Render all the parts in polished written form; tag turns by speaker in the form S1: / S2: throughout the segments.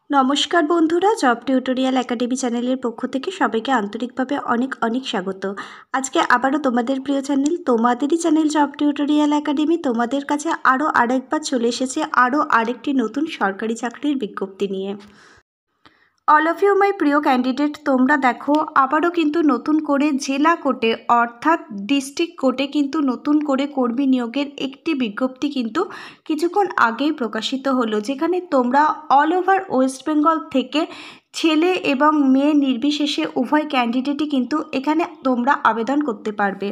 S1: নমস্কার বন্ধুরা, job tutorial academy চ্যানেলের পক্ষ থেকে সবাইকে আন্তরিকভাবে অনেক অনেক স্বাগত। আজকে আবারও তোমাদের প্রিয় চ্যানেল, তোমাদেরই চ্যানেল জব টিউটোরিয়াল একাডেমি তোমাদের কাছে আরও আরেকবার চলে এসেছে আরও আরেকটি নতুন সরকারি চাকরির বিজ্ঞপ্তি নিয়ে। অল অফ ইউ মাই প্রিয় ক্যান্ডিডেট, তোমরা দেখো আবারও কিন্তু নতুন করে জেলা কোর্টে অর্থাৎ ডিস্ট্রিক্ট কোর্টে কিন্তু নতুন করে কর্মী নিয়োগের একটি বিজ্ঞপ্তি কিন্তু কিছুক্ষণ আগেই প্রকাশিত হলো, যেখানে তোমরা অল ওভার ওয়েস্ট বেঙ্গল থেকে ছেলে এবং মেয়ে নির্বিশেষে উভয় ক্যান্ডিডেটই কিন্তু এখানে তোমরা আবেদন করতে পারবে।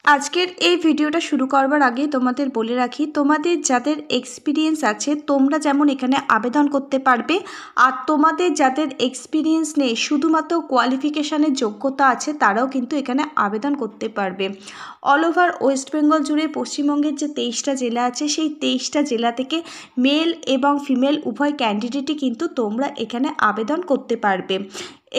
S1: আজকের এই ভিডিওটা শুরু করবার আগে তোমাদের বলে রাখি, তোমাদের যাদের এক্সপিরিয়েন্স আছে তোমরা যেমন এখানে আবেদন করতে পারবে, আর তোমাদের যাদের এক্সপিরিয়েন্স নেই শুধুমাত্র কোয়ালিফিকেশানের যোগ্যতা আছে তারাও কিন্তু এখানে আবেদন করতে পারবে। অল ওভার ওয়েস্ট বেঙ্গল জুড়ে পশ্চিমবঙ্গের যে 23টা জেলা আছে সেই 23টা জেলা থেকে মেল এবং ফিমেল উভয় ক্যান্ডিডেটই কিন্তু তোমরা এখানে আবেদন করতে পারবে।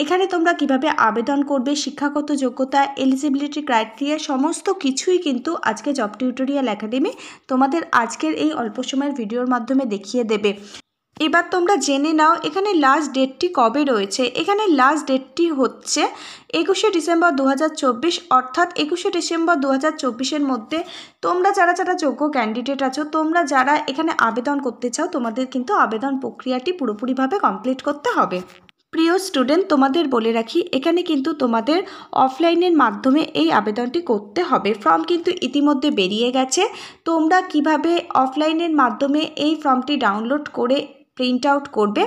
S1: এখানে তোমরা কিভাবে আবেদন করবে, শিক্ষাগত যোগ্যতা, এলিজিবিলিটি ক্রাইটেরিয়া সমস্ত কিছুই কিন্তু আজকে জব টিউটোরিয়াল একাডেমি তোমাদের আজকের এই অল্প সময়ের ভিডিওর মাধ্যমে দেখিয়ে দেবে। এবার তোমরা জেনে নাও এখানে লাস্ট ডেটটি কবে রয়েছে। এখানে লাস্ট ডেটটি হচ্ছে 21শে ডিসেম্বর 2024, অর্থাৎ 21শে ডিসেম্বর 2024-এর মধ্যে তোমরা যারা যারা যোগ্য ক্যান্ডিডেট আছো, তোমরা যারা এখানে আবেদন করতে চাও, তোমাদের কিন্তু আবেদন প্রক্রিয়াটি পুরোপুরিভাবে কমপ্লিট করতে হবে। প্রিয় স্টুডেন্ট, তোমাদের বলে রাখি এখানে কিন্তু তোমাদের অফলাইনের মাধ্যমে এই আবেদনটি করতে হবে। ফর্ম কিন্তু ইতিমধ্যে বেরিয়ে গেছে। তোমরা কিভাবে অফলাইনের মাধ্যমে এই ফর্মটি ডাউনলোড করে প্রিন্ট আউট করবে,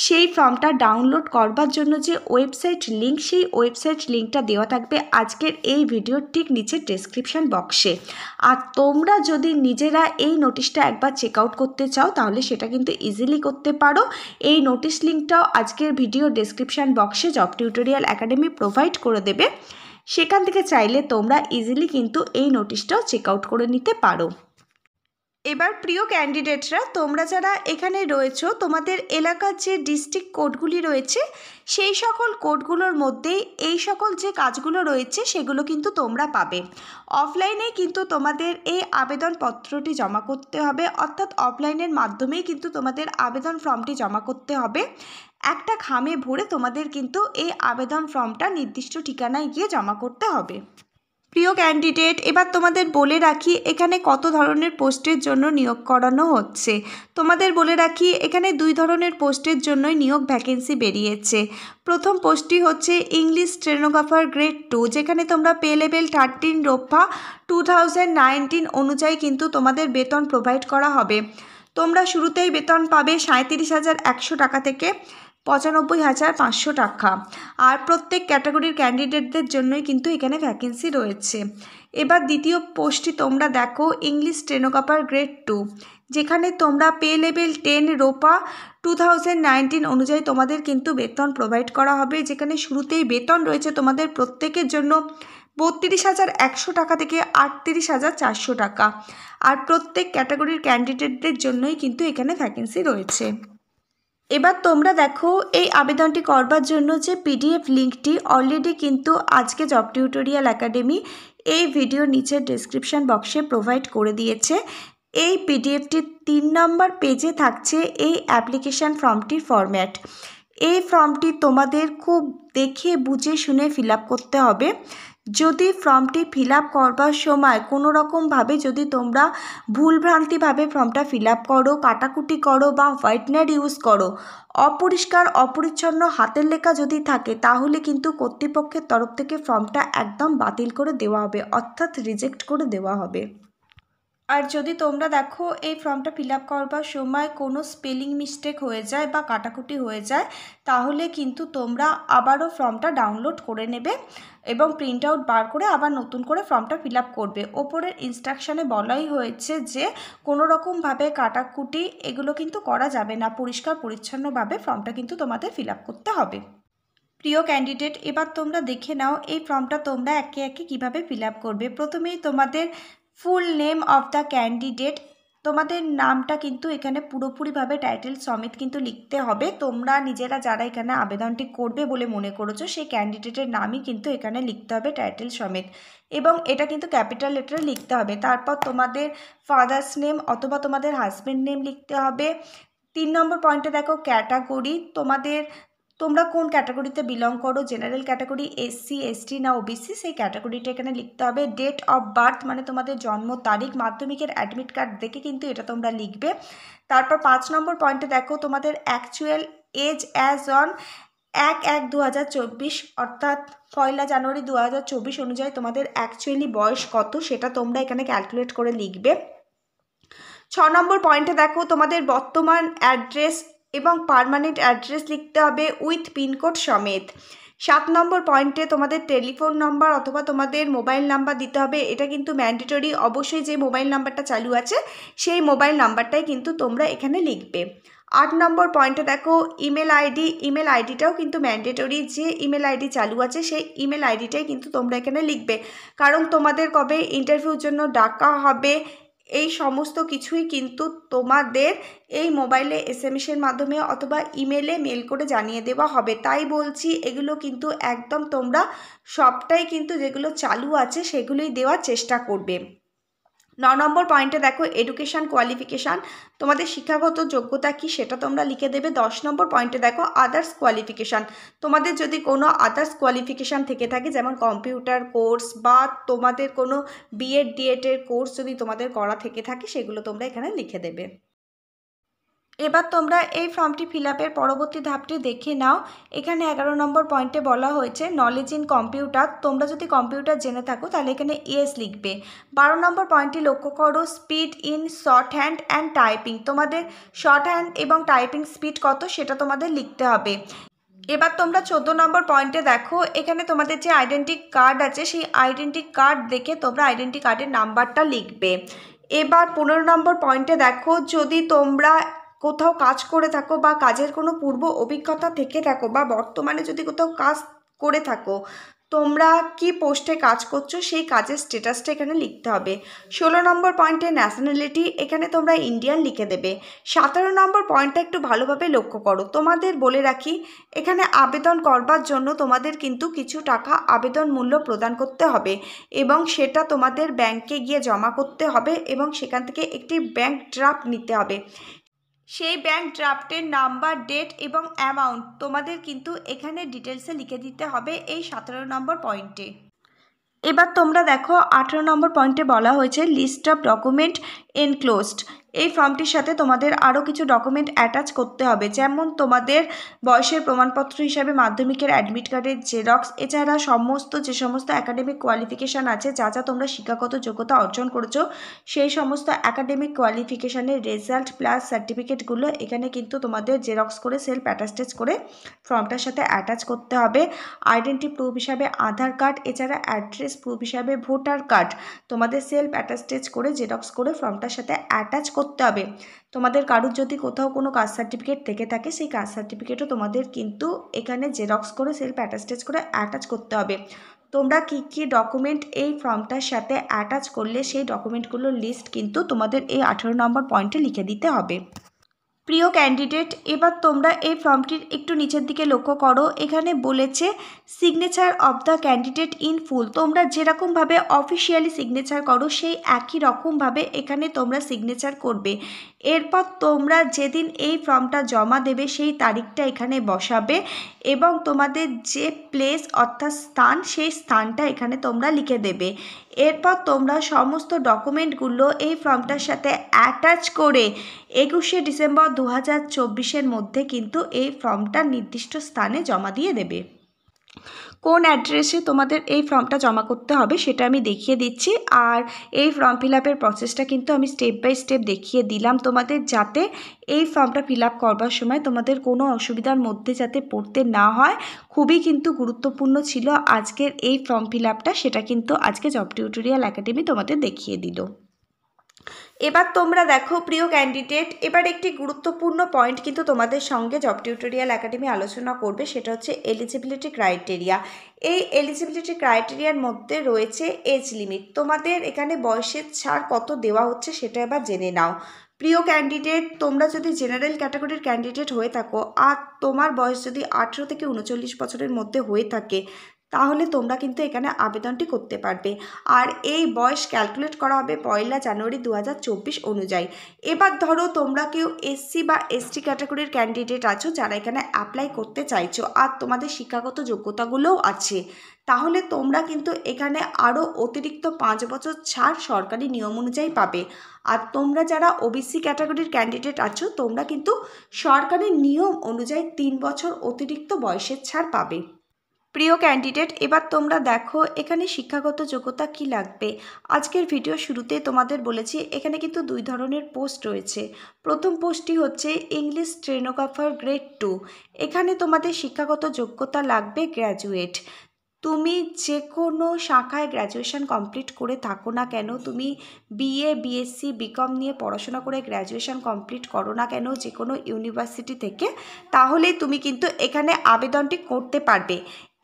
S1: সেই ফর্মটা ডাউনলোড করবার জন্য যে ওয়েবসাইট লিঙ্ক, সেই ওয়েবসাইট লিঙ্কটা দেওয়া থাকবে আজকের এই ভিডিওর ঠিক নিচে ডেসক্রিপশন বক্সে। আর তোমরা যদি নিজেরা এই নোটিশটা একবার চেক আউট করতে চাও তাহলে সেটা কিন্তু ইজিলি করতে পারো। এই নোটিশ লিঙ্কটাও আজকের ভিডিও ডেসক্রিপশন বক্সে জব টিউটোরিয়াল একাডেমি প্রোভাইড করে দেবে। সেখান থেকে চাইলে তোমরা ইজিলি কিন্তু এই নোটিশটাও চেক আউট করে নিতে পারো। এবার প্রিয় ক্যান্ডিডেটরা, তোমরা যারা এখানে রয়েছো, তোমাদের এলাকার যে ডিস্ট্রিক্ট কোডগুলি রয়েছে সেই সকল কোডগুলোর মধ্যেই এই সকল যে কাজগুলো রয়েছে সেগুলো কিন্তু তোমরা পাবে। অফলাইনে কিন্তু তোমাদের এই আবেদনপত্রটি জমা করতে হবে, অর্থাৎ অফলাইনের মাধ্যমেই কিন্তু তোমাদের আবেদন ফর্মটি জমা করতে হবে। একটা খামে ভরে তোমাদের কিন্তু এই আবেদন ফর্মটা নির্দিষ্ট ঠিকানায় গিয়ে জমা করতে হবে। প্রিয় ক্যান্ডিডেট, এবার তোমাদের বলে রাখি এখানে কত ধরনের পোস্টের জন্য নিয়োগ করানো হচ্ছে। তোমাদের বলে রাখি এখানে 2 ধরনের পোস্টের জন্যই নিয়োগ ভ্যাকেন্সি বেরিয়েছে। প্রথম পোস্টটি হচ্ছে ইংলিশ স্টেনোগ্রাফার গ্রেড 2, যেখানে তোমরা পে লেভেল 13 রোফা 2019 অনুযায়ী কিন্তু তোমাদের বেতন প্রোভাইড করা হবে। তোমরা শুরুতেই বেতন পাবে 37,100 টাকা থেকে 95,500 টাকা। আর প্রত্যেক ক্যাটাগরির ক্যান্ডিডেটদের জন্যই কিন্তু এখানে ভ্যাকেন্সি রয়েছে। এবার দ্বিতীয় পোস্টটি তোমরা দেখো ইংলিশ স্টেনোগ্রাফার গ্রেড 2, যেখানে তোমরা পে লেভেল 10 রোপা 2019 অনুযায়ী তোমাদের কিন্তু বেতন প্রোভাইড করা হবে, যেখানে শুরুতেই বেতন রয়েছে তোমাদের প্রত্যেকের জন্য 32,100 টাকা থেকে 38,400 টাকা। আর প্রত্যেক ক্যাটাগরির ক্যান্ডিডেটদের জন্যই কিন্তু এখানে ভ্যাকেন্সি রয়েছে। এবার তোমরা দেখো এই আবেদনটি করবার জন্য যে পিডিএফ লিঙ্কটি অলরেডি কিন্তু আজকে জব টিউটোরিয়াল একাডেমি এই ভিডিওর নিচের ডেসক্রিপশন বক্সে প্রোভাইড করে দিয়েছে। এই পিডিএফটির 3 নম্বর পেজে থাকছে এই অ্যাপ্লিকেশান ফর্মটির ফরম্যাট। এই ফর্মটি তোমাদের খুব দেখে বুঝে শুনে ফিল আপ করতে হবে। যদি ফর্মটি ফিল আপ করবার সময় কোনো রকমভাবে যদি তোমরা ভুলভ্রান্তিভাবে ফর্মটা ফিল আপ করো, কাটাকুটি করো বা হোয়াইটনার ইউজ করো, অপরিষ্কার অপরিচ্ছন্ন হাতের লেখা যদি থাকে, তাহলে কিন্তু কর্তৃপক্ষের তরফ থেকে ফর্মটা একদম বাতিল করে দেওয়া হবে, অর্থাৎ রিজেক্ট করে দেওয়া হবে। আর যদি তোমরা দেখো এই ফর্মটা ফিল আপ করবার সময় কোনো স্পেলিং মিস্টেক হয়ে যায় বা কাটাকুটি হয়ে যায়, তাহলে কিন্তু তোমরা আবারও ফর্মটা ডাউনলোড করে নেবে এবং প্রিন্ট আউট বার করে আবার নতুন করে ফর্মটা ফিল আপ করবে। ওপরের ইনস্ট্রাকশানে বলাই হয়েছে যে কোনো রকমভাবে কাটাকুটি এগুলো কিন্তু করা যাবে না, পরিষ্কার পরিচ্ছন্নভাবে ফর্মটা কিন্তু তোমাদের ফিল আপ করতে হবে। প্রিয় ক্যান্ডিডেট, এবার তোমরা দেখে নাও এই ফর্মটা তোমরা একে একে কীভাবে ফিল আপ করবে। প্রথমেই তোমাদের full name of the candidate, তোমাদের নামটা কিন্তু এখানে পুরোপুরিভাবে টাইটেল সমেত কিন্তু লিখতে হবে। তোমরা নিজেরা যারা এখানে আবেদনটি করবে বলে মনে করেছো সেই ক্যান্ডিডেটের নামই কিন্তু এখানে লিখতে হবে টাইটেল সমেত, এবং এটা কিন্তু ক্যাপিটাল লেটারে লিখতে হবে। তারপর তোমাদের ফাদার্স নেম অথবা তোমাদের হাজব্যান্ড নেম লিখতে হবে। 3 নম্বর পয়েন্টে দেখো ক্যাটাগরি, তোমরা কোন ক্যাটাগরিতে বিলং করো, জেনারেল ক্যাটাগরি, এসসি এসটি না ওবিসি, সেই ক্যাটাগরিটা এখানে লিখতে হবে। ডেট অফ বার্থ মানে তোমাদের জন্ম তারিখ, মাধ্যমিকের অ্যাডমিট কার্ড দেখে কিন্তু এটা তোমরা লিখবে। তারপর 5 নম্বর পয়েন্টে দেখো তোমাদের অ্যাকচুয়াল এজ অ্যাজ অন 1/1/2024 অর্থাৎ 1 জানুয়ারি 2024 অনুযায়ী তোমাদের অ্যাকচুয়ালি বয়স কত সেটা তোমরা এখানে ক্যালকুলেট করে লিখবে। 6 নম্বর পয়েন্টে দেখো তোমাদের বর্তমান অ্যাড্রেস এবং পার্মানেন্ট অ্যাড্রেস লিখতে হবে উইথ পিনকোড সমেত। 7 নম্বর পয়েন্টে তোমাদের টেলিফোন নাম্বার অথবা তোমাদের মোবাইল নাম্বার দিতে হবে, এটা কিন্তু ম্যান্ডেটরি, অবশ্যই যে মোবাইল নাম্বারটা চালু আছে সেই মোবাইল নাম্বারটাই কিন্তু তোমরা এখানে লিখবে। 8 নম্বর পয়েন্টে দেখো ইমেল আইডিটাও কিন্তু ম্যান্ডেটরি, যে ইমেল আইডি চালু আছে সেই ইমেল আইডিটাই কিন্তু তোমরা এখানে লিখবে, কারণ তোমাদের কবে ইন্টারভিউর জন্য ডাকা হবে এই সমস্ত কিছুই কিন্তু তোমাদের এই মোবাইলে এসএমএসের মাধ্যমে অথবা ইমেলে মেল করে জানিয়ে দেওয়া হবে। তাই বলছি এগুলো কিন্তু একদম তোমরা সবটাই কিন্তু যেগুলো চালু আছে সেগুলোই দেওয়ার চেষ্টা করবে। 9 নম্বর পয়েন্টে দেখো এডুকেশান কোয়ালিফিকেশান, তোমাদের শিক্ষাগত যোগ্যতা কি সেটা তোমরা লিখে দেবে। 10 নম্বর পয়েন্টে দেখো আদার্স কোয়ালিফিকেশান, তোমাদের যদি কোনো আদার্স কোয়ালিফিকেশান থেকে থাকে যেমন কম্পিউটার কোর্স বা তোমাদের কোনো বিএড ডিএডের কোর্স যদি তোমাদের করা থেকে থাকে সেগুলো তোমরা এখানে লিখে দেবে। এবার তোমরা এই ফর্মটি ফিল আপের পরবর্তী ধাপটি দেখে নাও। এখানে 11 নম্বর পয়েন্টে বলা হয়েছে নলেজ ইন কম্পিউটার, তোমরা যদি কম্পিউটার জেনে থাকো তাহলে এখানে ইয়েস লিখবে। 12 নম্বর পয়েন্টটি লক্ষ্য করো speed in short hand and typing, তোমাদের শর্ট হ্যান্ড এবং টাইপিং স্পিড কত সেটা তোমাদের লিখতে হবে। এবার তোমরা 14 নম্বর পয়েন্টে দেখো এখানে তোমাদের যে আইডেন্টি কার্ড আছে সেই আইডেন্টি কার্ড দেখে তোমরা আইডেন্টি কার্ডের নাম্বারটা লিখবে। এবার 15 নম্বর পয়েন্টে দেখো যদি তোমরা কোথাও কাজ করে থাকো বা কাজের কোনো পূর্ব অভিজ্ঞতা থেকে থাকো বা বর্তমানে যদি কোথাও কাজ করে থাকো, তোমরা কি পোস্টে কাজ করছো সেই কাজের স্ট্যাটাসটা এখানে লিখতে হবে। 16 নম্বর পয়েন্টে ন্যাশনালিটি, এখানে তোমরা ইন্ডিয়ান লিখে দেবে। 17 নম্বর পয়েন্টটা একটু ভালোভাবে লক্ষ্য করো, তোমাদের বলে রাখি এখানে আবেদন করবার জন্য তোমাদের কিন্তু কিছু টাকা আবেদন মূল্য প্রদান করতে হবে এবং সেটা তোমাদের ব্যাংকে গিয়ে জমা করতে হবে এবং সেখান থেকে একটি ব্যাংক ড্রাফট নিতে হবে। সেই ব্যাংক ড্রাফটের নাম্বার, ডেট এবং অ্যামাউন্ট তোমাদের কিন্তু এখানে ডিটেলসে লিখে দিতে হবে এই 17 নম্বর পয়েন্টে। এবার তোমরা দেখো 18 নম্বর পয়েন্টে বলা হয়েছে লিস্ট অফ ডকুমেন্ট এনক্লোজড, এই ফর্মটির সাথে তোমাদের আরও কিছু ডকুমেন্ট অ্যাটাচ করতে হবে, যেমন তোমাদের বয়সের প্রমাণপত্র হিসাবে মাধ্যমিকের অ্যাডমিট কার্ডের জেরক্স, এছাড়া যে সমস্ত একাডেমিক কোয়ালিফিকেশান আছে যা তোমরা শিক্ষাগত যোগ্যতা অর্জন করেছো সেই সমস্ত একাডেমিক কোয়ালিফিকেশানের রেজাল্ট প্লাস সার্টিফিকেটগুলো এখানে কিন্তু তোমাদের জেরক্স করে সেলফ অ্যাটাস্টেজ করে ফর্মটার সাথে অ্যাটাচ করতে হবে। আইডেন্টি প্রুফ হিসাবে আধার কার্ড, এছাড়া অ্যাড্রেস প্রুফ হিসাবে ভোটার কার্ড তোমাদের সেলফ অ্যাটাস্টেজ করে জেরক্স করে ফর্মটার সাথে অ্যাটাচ করতে হবে। তোমাদের কারুর যদি কোথাও কোনো কাস্ট সার্টিফিকেট থেকে থাকে সেই কাস্ট সার্টিফিকেটও তোমাদের কিন্তু এখানে জেরক্স করে সেলফ অ্যাটাস্টেজ করে অ্যাটাচ করতে হবে। তোমরা কী কী ডকুমেন্ট এই ফর্মটার সাথে অ্যাটাচ করলে সেই ডকুমেন্টগুলোর লিস্ট কিন্তু তোমাদের এই 18 নম্বর পয়েন্টে লিখে দিতে হবে। প্রিয় ক্যান্ডিডেট, এবার তোমরা এই ফর্মটির একটু নিচের দিকে লক্ষ্য করো, এখানে বলেছে signature of the candidate in full, তোমরা যেরকমভাবে অফিসিয়ালি সিগনেচার করো সেই একই রকমভাবে এখানে তোমরা সিগনেচার করবে। এরপর তোমরা যেদিন এই ফর্মটা জমা দেবে সেই তারিখটা এখানে বসাবে এবং তোমাদের যে প্লেস অর্থাৎ স্থান সেই স্থানটা এখানে তোমরা লিখে দেবে। এরপর তোমরা সমস্ত ডকুমেন্টগুলো এই ফর্মটার সাথে অ্যাটাচ করে 21শে ডিসেম্বর 2024-এর মধ্যে কিন্তু এই ফর্মটা নির্দিষ্ট স্থানে জমা দিয়ে দেবে। কোন অ্যাড্রেসে তোমাদের এই ফর্মটা জমা করতে হবে সেটা আমি দেখিয়ে দিচ্ছি, আর এই ফর্ম ফিল আপের প্রসেসটা কিন্তু আমি স্টেপ বাই স্টেপ দেখিয়ে দিলাম তোমাদের, যাতে এই ফর্মটা ফিল আপ করবার সময় তোমাদের কোনো অসুবিধার মধ্যে যাতে পড়তে না হয়। খুবই কিন্তু গুরুত্বপূর্ণ ছিল আজকের এই ফর্ম ফিল আপটা, সেটা কিন্তু আজকে জব টিউটোরিয়াল একাডেমি তোমাদের দেখিয়ে দিল। এবার তোমরা দেখো প্রিয় ক্যান্ডিডেট, এবার একটি গুরুত্বপূর্ণ পয়েন্ট কিন্তু তোমাদের সঙ্গে জব টিউটোরিয়াল একাডেমি আলোচনা করবে, সেটা হচ্ছে এলিজিবিলিটি ক্রাইটেরিয়া। এই এলিজিবিলিটি ক্রাইটেরিয়ার মধ্যে রয়েছে এজ লিমিট, তোমাদের এখানে বয়সের ছাড় কত দেওয়া হচ্ছে সেটা এবার জেনে নাও। প্রিয় ক্যান্ডিডেট, তোমরা যদি জেনারেল ক্যাটাগরির ক্যান্ডিডেট হয়ে থাকো আর তোমার বয়স যদি 18 থেকে 39 বছরের মধ্যে হয়ে থাকে তাহলে তোমরা কিন্তু এখানে আবেদনটি করতে পারবে। আর এই বয়স ক্যালকুলেট করা হবে 1 জানুয়ারি 2024 অনুযায়ী। এবার ধরো তোমরা কেউ এসসি বা এসটি ক্যাটাগরির ক্যান্ডিডেট আছো যারা এখানে অ্যাপ্লাই করতে চাইছো আর তোমাদের শিক্ষাগত যোগ্যতাগুলোও আছে, তাহলে তোমরা কিন্তু এখানে আরও অতিরিক্ত 5 বছর ছাড় সরকারি নিয়ম অনুযায়ী পাবে। আর তোমরা যারা ওবিসি ক্যাটাগরির ক্যান্ডিডেট আছো তোমরা কিন্তু সরকারি নিয়ম অনুযায়ী 3 বছর অতিরিক্ত বয়সের ছাড় পাবে। প্রিয় ক্যান্ডিডেট, এবার তোমরা দেখো এখানে শিক্ষাগত যোগ্যতা কি লাগবে। আজকের ভিডিও শুরুতে তোমাদের বলেছি এখানে কিন্তু 2 ধরনের পোস্ট রয়েছে। প্রথম পোস্টটি হচ্ছে ইংলিশ স্টেনোগ্রাফার গ্রেড 2। এখানে তোমাদের শিক্ষাগত যোগ্যতা লাগবে গ্র্যাজুয়েট। তুমি যে কোনো শাখায় গ্র্যাজুয়েশন কমপ্লিট করে থাকো না কেন, তুমি বিএ বিএসসি বিকম নিয়ে পড়াশোনা করে গ্র্যাজুয়েশন কমপ্লিট করো না কেন যে কোনো ইউনিভার্সিটি থেকে, তাহলেই তুমি কিন্তু এখানে আবেদনটি করতে পারবে।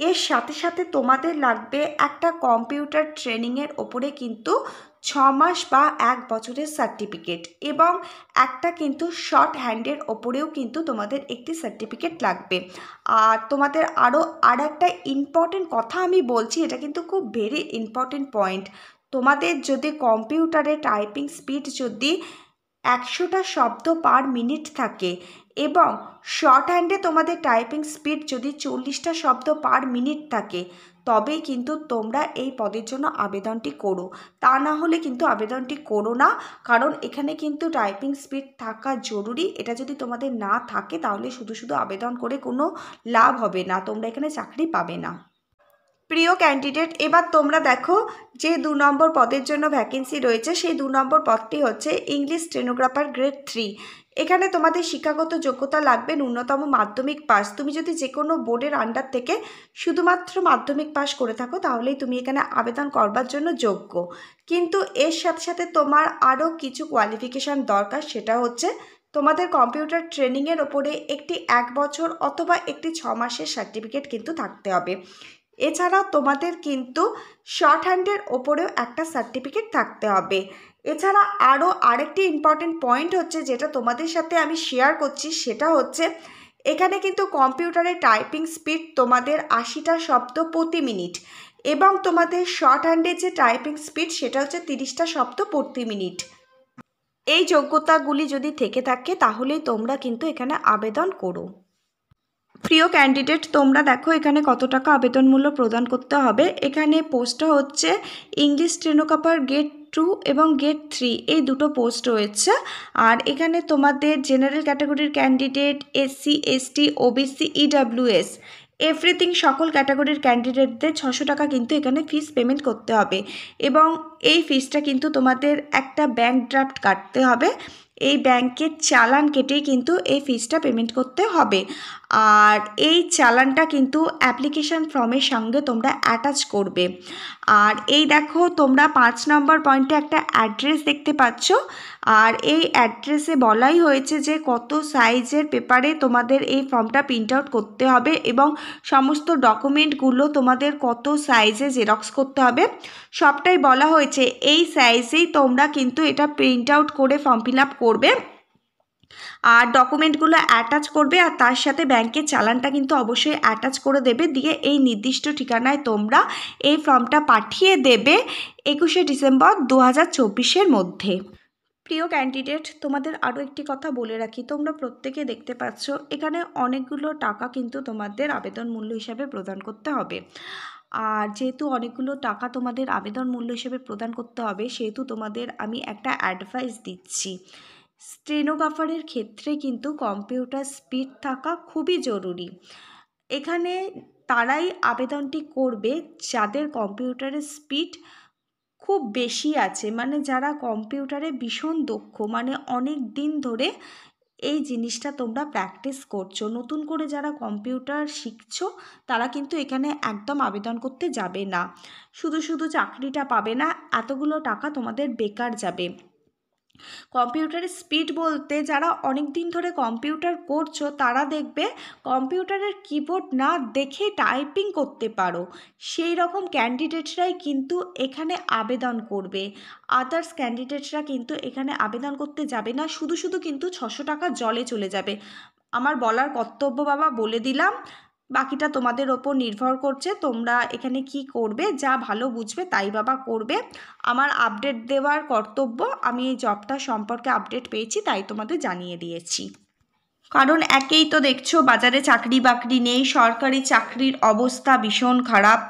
S1: এর সাথে সাথে তোমাদের লাগবে একটা কম্পিউটার ট্রেনিংয়ের ওপরে কিন্তু 6 মাস বা 1 বছরের সার্টিফিকেট, এবং একটা কিন্তু শর্ট হ্যান্ডের ওপরেও কিন্তু তোমাদের একটি সার্টিফিকেট লাগবে। আর তোমাদের আরও একটা ইম্পর্টেন্ট কথা আমি বলছি, এটা কিন্তু খুব ভেরি ইম্পর্টেন্ট পয়েন্ট। তোমাদের যদি কম্পিউটারে টাইপিং স্পিড যদি 100টা শব্দ পার মিনিট থাকে এবং শর্ট হ্যান্ডে তোমাদের টাইপিং স্পিড যদি 40টা শব্দ পার মিনিট থাকে, তবেই কিন্তু তোমরা এই পদের জন্য আবেদনটি করো। তা না হলে কিন্তু আবেদনটি করো না, কারণ এখানে কিন্তু টাইপিং স্পিড থাকা জরুরি। এটা যদি তোমাদের না থাকে তাহলে শুধু শুধু আবেদন করে কোনো লাভ হবে না, তোমরা এখানে চাকরি পাবে না। প্রিয় ক্যান্ডিডেট, এবার তোমরা দেখো যে 2 নম্বর পদের জন্য ভ্যাকেন্সি রয়েছে, সেই 2 নম্বর পদটি হচ্ছে ইংলিশ স্টেনোগ্রাফার গ্রেড 3। এখানে তোমাদের শিক্ষাগত যোগ্যতা লাগবে ন্যূনতম মাধ্যমিক পাস। তুমি যদি যে কোনো বোর্ডের আন্ডার থেকে শুধুমাত্র মাধ্যমিক পাস করে থাকো তাহলেই তুমি এখানে আবেদন করবার জন্য যোগ্য। কিন্তু এর সাথে সাথে তোমার আরও কিছু কোয়ালিফিকেশান দরকার, সেটা হচ্ছে তোমাদের কম্পিউটার ট্রেনিংয়ের ওপরে একটি 1 বছর অথবা একটি 6 মাসের সার্টিফিকেট কিন্তু থাকতে হবে। এছাড়াও তোমাদের কিন্তু শর্ট হ্যান্ডের ওপরেও একটা সার্টিফিকেট থাকতে হবে। এছাড়া আরও আরেকটি ইম্পর্টেন্ট পয়েন্ট হচ্ছে যেটা তোমাদের সাথে আমি শেয়ার করছি, সেটা হচ্ছে এখানে কিন্তু কম্পিউটারে টাইপিং স্পিড তোমাদের 80টা শব্দ প্রতি মিনিট, এবং তোমাদের শর্ট হ্যান্ডের যে টাইপিং স্পিড সেটা হচ্ছে 30টা শব্দ প্রতি মিনিট। এই যোগ্যতাগুলি যদি থেকে থাকে তাহলেই তোমরা কিন্তু এখানে আবেদন করো। প্রিয় ক্যান্ডিডেট, তোমরা দেখো এখানে কত টাকা আবেদন মূল্য প্রদান করতে হবে। এখানে পোস্টটা হচ্ছে ইংলিশ স্টেনোগ্রাফার গ্রেড 2 এবং গ্রেড 3, এই দুটো পোস্ট রয়েছে। আর এখানে তোমাদের জেনারেল ক্যাটাগরির candidate, SC ST OBC EWS everything সকল ক্যাটাগরির ক্যান্ডিডেটদের 600 টাকা কিন্তু এখানে ফিস পেমেন্ট করতে হবে, এবং এই ফিসটা কিন্তু তোমাদের একটা ব্যাংক ড্রাফট কাটতে হবে। এই ব্যাংকের চালান কেটেই কিন্তু এই ফিসটা পেমেন্ট করতে হবে। আর এই চালানটা কিন্তু অ্যাপ্লিকেশান ফর্মের সঙ্গে তোমরা অ্যাটাচ করবে। আর এই দেখো তোমরা 5 নম্বর পয়েন্টে একটা অ্যাড্রেস দেখতে পাচ্ছ, আর এই অ্যাড্রেসে বলাই হয়েছে যে কত সাইজের পেপারে তোমাদের এই ফর্মটা প্রিন্ট আউট করতে হবে এবং সমস্ত ডকুমেন্টগুলো তোমাদের কত সাইজে জেরক্স করতে হবে সবটাই বলা হয়েছে। এই সাইজেই তোমরা কিন্তু এটা প্রিন্ট আউট করে ফর্ম ফিল আপ করবে আর ডকুমেন্টগুলো অ্যাটাচ করবে, আর তার সাথে ব্যাংকের চালানটা কিন্তু অবশ্যই অ্যাটাচ করে দেবে। দিয়ে এই নির্দিষ্ট ঠিকানায় তোমরা এই ফর্মটা পাঠিয়ে দেবে 21শে ডিসেম্বর 2024-এর মধ্যে। প্রিয় ক্যান্ডিডেট, তোমাদের আরও একটি কথা বলে রাখি, তোমরা প্রত্যেকে দেখতে পাচ্ছ এখানে অনেকগুলো টাকা কিন্তু তোমাদের আবেদন মূল্য হিসাবে প্রদান করতে হবে। আর যেহেতু অনেকগুলো টাকা তোমাদের আবেদন মূল্য হিসেবে প্রদান করতে হবে, সেহেতু তোমাদের আমি একটা অ্যাডভাইস দিচ্ছি। স্টেনোগ্রাফারের ক্ষেত্রে কিন্তু কম্পিউটার স্পিড থাকা খুবই জরুরি। এখানে তারাই আবেদনটি করবে যাদের কম্পিউটারের স্পিড খুব বেশি আছে, মানে যারা কম্পিউটারে ভীষণ দক্ষ, মানে অনেক দিন ধরে এই জিনিসটা তোমরা প্র্যাকটিস করছো। নতুন করে যারা কম্পিউটার শিখছো তারা কিন্তু এখানে একদম আবেদন করতে যাবে না, শুধু শুধু চাকরিটা পাবে না, এতগুলো টাকা তোমাদের বেকার যাবে। কম্পিউটারের স্পিড বলতে যারা অনেক দিন ধরে কম্পিউটার করছো তারা দেখবে কম্পিউটারের কিবোর্ড না দেখে টাইপিং করতে পারো, সেই রকম ক্যান্ডিডেটরাই কিন্তু এখানে আবেদন করবে। আদার্স ক্যান্ডিডেটরা কিন্তু এখানে আবেদন করতে যাবে না, শুধু শুধু কিন্তু 600 টাকা জলে চলে যাবে। আমার বলার কর্তব্য বাবা, বলে দিলাম। বাকিটা তোমাদের ওপর নির্ভর করছে, তোমরা এখানে কি করবে, যা ভালো বুঝবে তাই বাবা করবে। আমার আপডেট দেওয়ার কর্তব্য, আমি এই জবটা সম্পর্কে আপডেট পেয়েছি তাই তোমাদের জানিয়ে দিয়েছি। কারণ একেই তো দেখছো বাজারে চাকরি বাকরি নেই, সরকারি চাকরির অবস্থা ভীষণ খারাপ।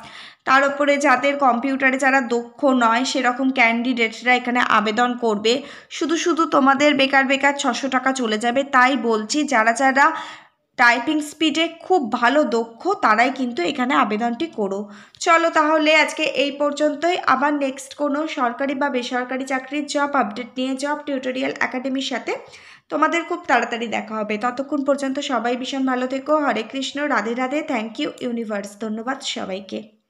S1: তার উপরে যাদের কম্পিউটারে যারা দক্ষ নয় সেরকম ক্যান্ডিডেটরা এখানে আবেদন করবে, শুধু শুধু তোমাদের বেকার বেকার 600 টাকা চলে যাবে। তাই বলছি যারা যারা টাইপিং স্পিডে খুব ভালো দক্ষ তারাই কিন্তু এখানে আবেদনটি করো। চলো তাহলে আজকে এই পর্যন্তই, আবার নেক্সট কোনো সরকারি বা বেসরকারি চাকরির জব আপডেট নিয়ে জব টিউটোরিয়াল একাডেমির সাথে তোমাদের খুব তাড়াতাড়ি দেখা হবে। ততক্ষণ পর্যন্ত সবাই ভীষণ ভালো থেকো। Hare Krishna, Radhe Radhe, thank you universe, ধন্যবাদ সবাইকে।